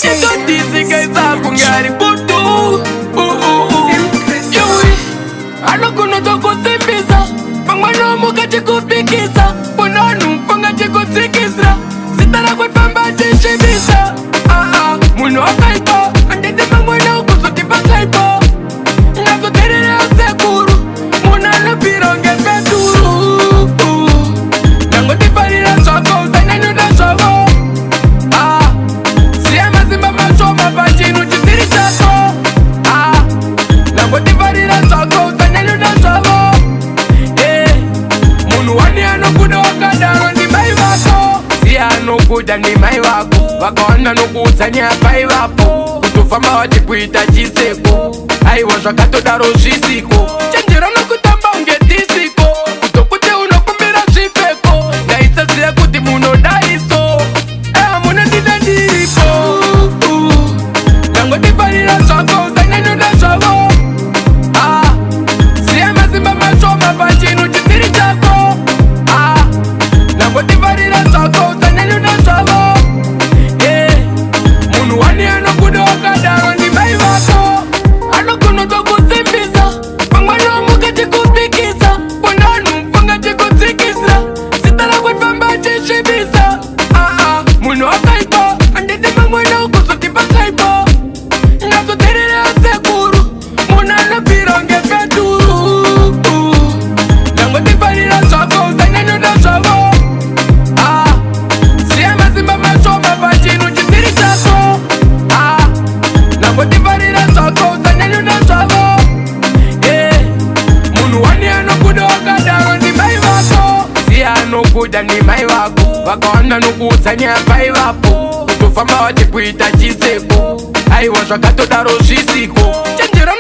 Chitotisi kaisa kungari putu Yui Alokuno toko timbisa Pangwano muka chiku pikisa Punonu panga chiku tikisa Sitara kwe pamba chichibisa Munu wakaipa Andete mangwano kusuti pakaipa Nazo terere asekuru Munana pironge peturu Nango tifarira choko Sanenu da choko Kuda ni mai wako Wakaona nukuzanya pai wapo Kutufamba wati kuita chiseko Aiwa shakato daro shisiko Chanjiro nukutamba ungetisiko Kutokute unokumbira shifeko Na isa siya kuti muno daiso Muna dida dipo Nango tifarira shako Zanenu da shako Siya mazimba macho mapachinu chisiri chako Nango tifarira shako Zanenu da shako Munu wani anokuda wakadaro ni mai wako Anokuno toko simbisa Pangwano muka chiku pikisa Punanu mpanga chiku tikisa Sitara kwe pamba chishibisa Munu wakaipa Andete mangwano kusuti pakaipa Nazo terere asekuru Munana pironge peturu Nango tifarira shako Zanenu da shako Siya mazimba macho mapachinu chisiri chako Nango tifarira shako Zanenu da shako Munu wani anokuda wakadaro ni mai wako Siya anokuda ni mai wako Wakaona nukuzanya pai wapo Kutufamba wati kuita chiseko Aiwa shakato daro shisiko Chanjiro